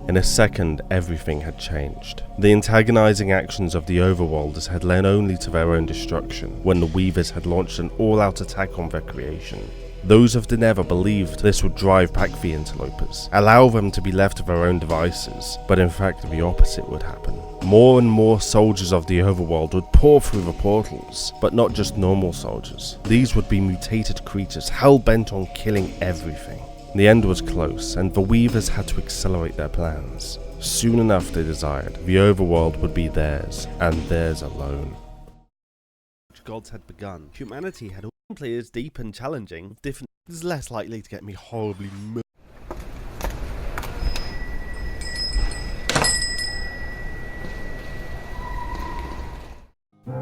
In a second, everything had changed. The antagonizing actions of the Overworlders had led only to their own destruction when the Weavers had launched an all-out attack on their creation. Those of the Nether believed this would drive back the interlopers, allow them to be left to their own devices, but in fact the opposite would happen. More and more soldiers of the Overworld would pour through the portals, but not just normal soldiers. These would be mutated creatures hell-bent on killing everything. The end was close, and the Weavers had to accelerate their plans. Soon enough, they desired, the Overworld would be theirs, and theirs alone. Gods had begun. Humanity had all players deep and challenging, with different is less likely to get me horribly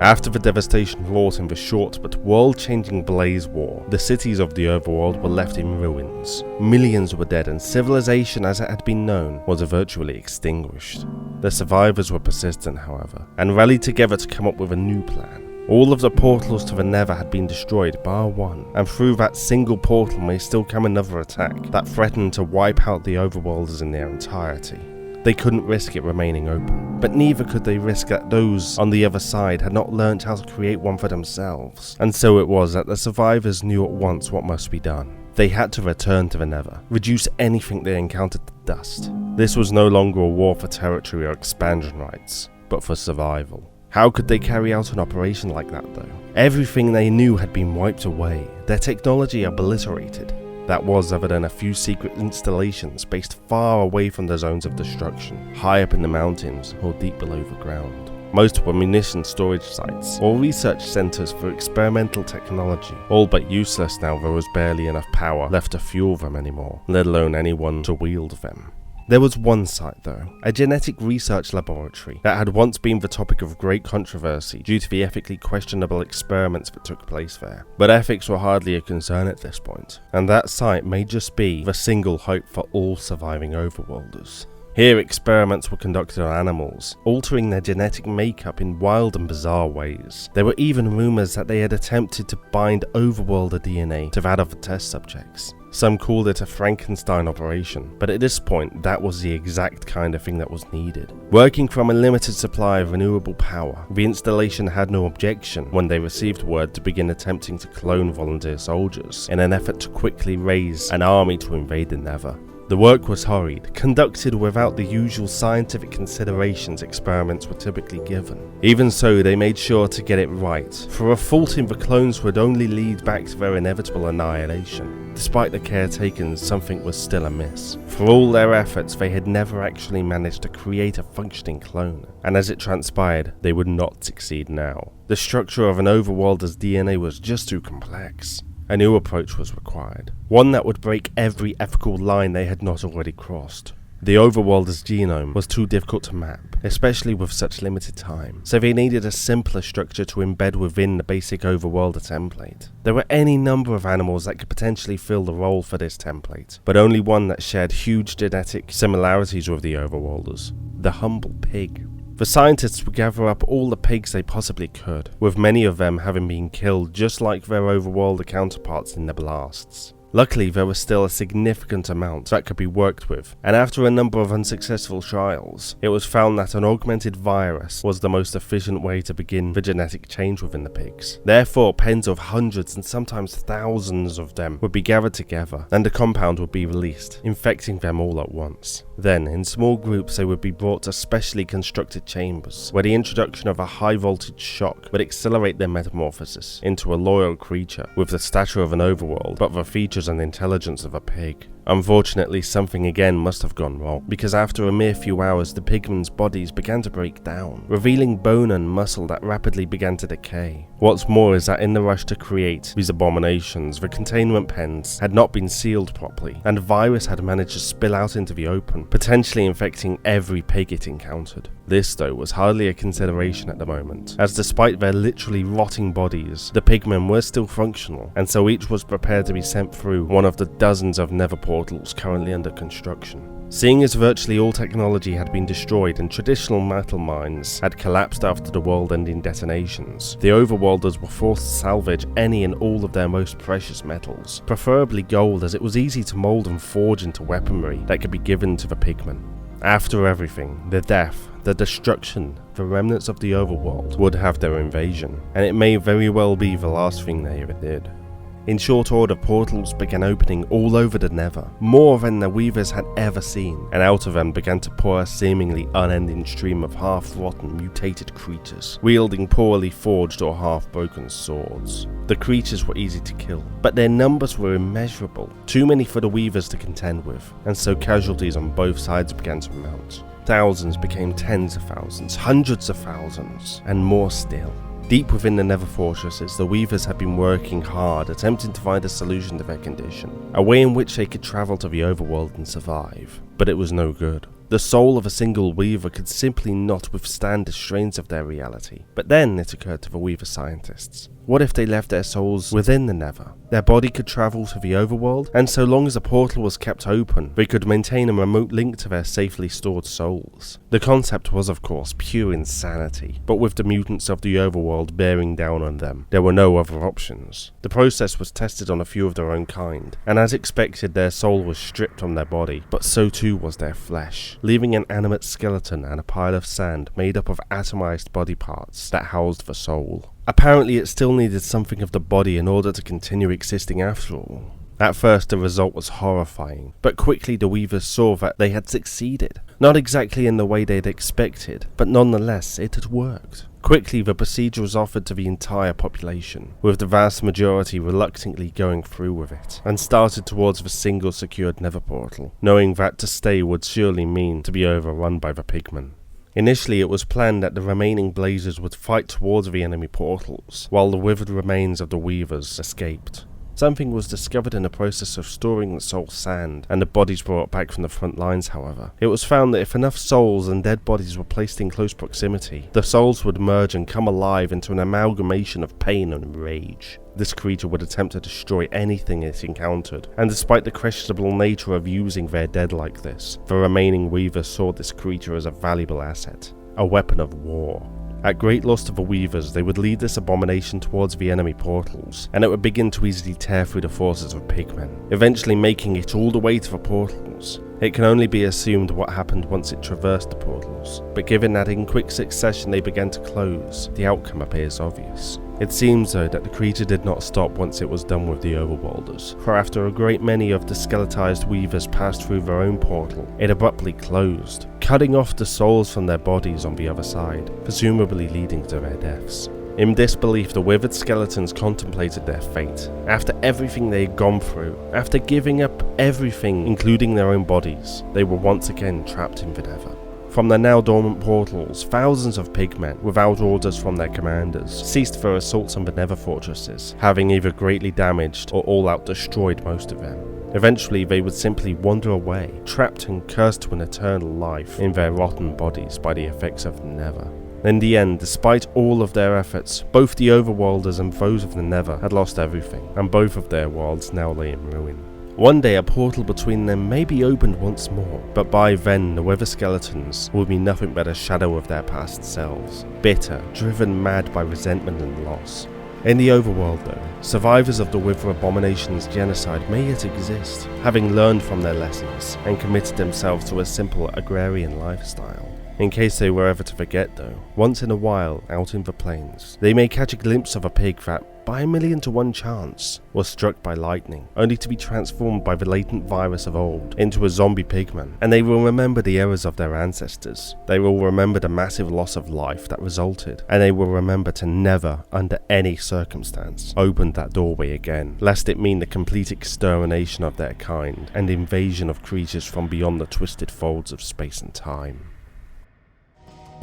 After the devastation wrought in the short but world-changing Blaze War, the cities of the Overworld were left in ruins. Millions were dead and civilization as it had been known was virtually extinguished. The survivors were persistent, however, and rallied together to come up with a new plan. All of the portals to the Nether had been destroyed bar one, and through that single portal may still come another attack that threatened to wipe out the Overworlders in their entirety. They couldn't risk it remaining open, but neither could they risk that those on the other side had not learnt how to create one for themselves, and so it was that the survivors knew at once what must be done. They had to return to the Nether, reduce anything they encountered to dust. This was no longer a war for territory or expansion rights, but for survival. How could they carry out an operation like that though? Everything they knew had been wiped away, their technology obliterated. That was other than a few secret installations based far away from the zones of destruction, high up in the mountains or deep below the ground. Most were munition storage sites or research centers for experimental technology, all but useless now there was barely enough power left to fuel them anymore, let alone anyone to wield them. There was one site though, a genetic research laboratory that had once been the topic of great controversy due to the ethically questionable experiments that took place there. But ethics were hardly a concern at this point, and that site may just be the single hope for all surviving Overworlders. Here experiments were conducted on animals, altering their genetic makeup in wild and bizarre ways. There were even rumours that they had attempted to bind Overworlder DNA to that of the test subjects. Some called it a Frankenstein operation, but at this point that was the exact kind of thing that was needed. Working from a limited supply of renewable power, the installation had no objection when they received word to begin attempting to clone volunteer soldiers in an effort to quickly raise an army to invade the Nether. The work was hurried, conducted without the usual scientific considerations experiments were typically given. Even so, they made sure to get it right, for a fault in the clones would only lead back to their inevitable annihilation. Despite the care taken, something was still amiss. For all their efforts, they had never actually managed to create a functioning clone, and as it transpired, they would not succeed now. The structure of an Overworlder's DNA was just too complex. A new approach was required, one that would break every ethical line they had not already crossed. The Overworlder's genome was too difficult to map, especially with such limited time, so they needed a simpler structure to embed within the basic Overworlder template. There were any number of animals that could potentially fill the role for this template, but only one that shared huge genetic similarities with the Overworlders: the humble pig. The scientists would gather up all the pigs they possibly could, with many of them having been killed just like their Overworlder counterparts in the blasts. Luckily, there was still a significant amount that could be worked with, and after a number of unsuccessful trials, it was found that an augmented virus was the most efficient way to begin the genetic change within the pigs. Therefore, pens of hundreds and sometimes thousands of them would be gathered together, and a compound would be released, infecting them all at once. Then, in small groups, they would be brought to specially constructed chambers, where the introduction of a high-voltage shock would accelerate their metamorphosis into a loyal creature with the stature of an overworld, but the features and intelligence of a pig. Unfortunately, something again must have gone wrong, because after a mere few hours the pigmen's bodies began to break down, revealing bone and muscle that rapidly began to decay. What's more is that in the rush to create these abominations, the containment pens had not been sealed properly, and a virus had managed to spill out into the open, potentially infecting every pig it encountered. This, though, was hardly a consideration at the moment, as despite their literally rotting bodies, the pigmen were still functional, and so each was prepared to be sent through one of the dozens of nether portals currently under construction. Seeing as virtually all technology had been destroyed and traditional metal mines had collapsed after the world-ending detonations, the Overworlders were forced to salvage any and all of their most precious metals, preferably gold, as it was easy to mold and forge into weaponry that could be given to the pigmen. After everything, the death, the destruction, the remnants of the Overworld would have their invasion, and it may very well be the last thing they ever did. In short order, portals began opening all over the Nether, more than the Weavers had ever seen, and out of them began to pour a seemingly unending stream of half-rotten, mutated creatures, wielding poorly forged or half-broken swords. The creatures were easy to kill, but their numbers were immeasurable, too many for the Weavers to contend with, and so casualties on both sides began to mount. Thousands became tens of thousands, hundreds of thousands, and more still. Deep within the Nether fortresses, the Weavers had been working hard, attempting to find a solution to their condition, a way in which they could travel to the Overworld and survive. But it was no good. The soul of a single Weaver could simply not withstand the strains of their reality. But then it occurred to the Weaver scientists. What if they left their souls within the Nether? Their body could travel to the Overworld, and so long as the portal was kept open, they could maintain a remote link to their safely stored souls. The concept was, of course, pure insanity, but with the mutants of the Overworld bearing down on them, there were no other options. The process was tested on a few of their own kind, and as expected, their soul was stripped from their body, but so too was their flesh, leaving an animate skeleton and a pile of sand made up of atomized body parts that housed the soul. Apparently it still needed something of the body in order to continue existing after all. At first the result was horrifying, but quickly the Weavers saw that they had succeeded. Not exactly in the way they'd expected, but nonetheless it had worked. Quickly the procedure was offered to the entire population, with the vast majority reluctantly going through with it, and started towards the single secured Nether portal, knowing that to stay would surely mean to be overrun by the Pigmen. Initially it was planned that the remaining Blazes would fight towards the enemy portals, while the withered remains of the Weavers escaped. Something was discovered in the process of storing the soul sand and the bodies brought back from the front lines, however. It was found that if enough souls and dead bodies were placed in close proximity, the souls would merge and come alive into an amalgamation of pain and rage. This creature would attempt to destroy anything it encountered, and despite the questionable nature of using their dead like this, the remaining Weavers saw this creature as a valuable asset, a weapon of war. At great loss to the Weavers, they would lead this abomination towards the enemy portals, and it would begin to easily tear through the forces of Pigmen, eventually making it all the way to the portals. It can only be assumed what happened once it traversed the portals, but given that in quick succession they began to close, the outcome appears obvious. It seems though that the creature did not stop once it was done with the Overworlders, for after a great many of the skeletized Weavers passed through their own portal, it abruptly closed, cutting off the souls from their bodies on the other side, presumably leading to their deaths. In disbelief, the withered skeletons contemplated their fate. After everything they had gone through, after giving up everything including their own bodies, they were once again trapped in the Nether. From the now dormant portals, thousands of Pigmen, without orders from their commanders, ceased their assaults on the Nether fortresses, having either greatly damaged or all out destroyed most of them. Eventually they would simply wander away, trapped and cursed to an eternal life in their rotten bodies by the effects of the Nether. In the end, despite all of their efforts, both the Overworlders and those of the Nether had lost everything, and both of their worlds now lay in ruin. One day a portal between them may be opened once more, but by then the Wither skeletons will be nothing but a shadow of their past selves, bitter, driven mad by resentment and loss. In the Overworld though, survivors of the Wither Abomination's genocide may yet exist, having learned from their lessons and committed themselves to a simple agrarian lifestyle. In case they were ever to forget though, once in a while out in the plains, they may catch a glimpse of a pig that, by 1,000,000 to 1 chance, was struck by lightning, only to be transformed by the latent virus of old into a zombie pigman, and they will remember the errors of their ancestors. They will remember the massive loss of life that resulted, and they will remember to never, under any circumstance, open that doorway again, lest it mean the complete extermination of their kind and invasion of creatures from beyond the twisted folds of space and time.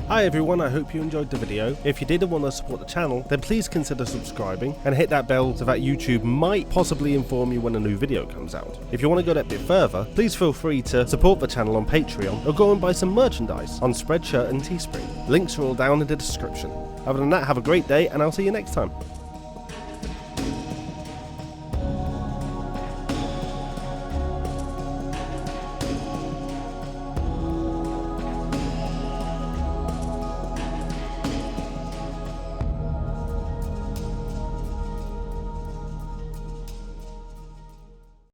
Hi everyone, I hope you enjoyed the video. If you did and want to support the channel, then please consider subscribing and hit that bell so that YouTube might possibly inform you when a new video comes out. If you want to go that bit further, please feel free to support the channel on Patreon or go and buy some merchandise on Spreadshirt and Teespring. Links are all down in the description. Other than that, have a great day and I'll see you next time.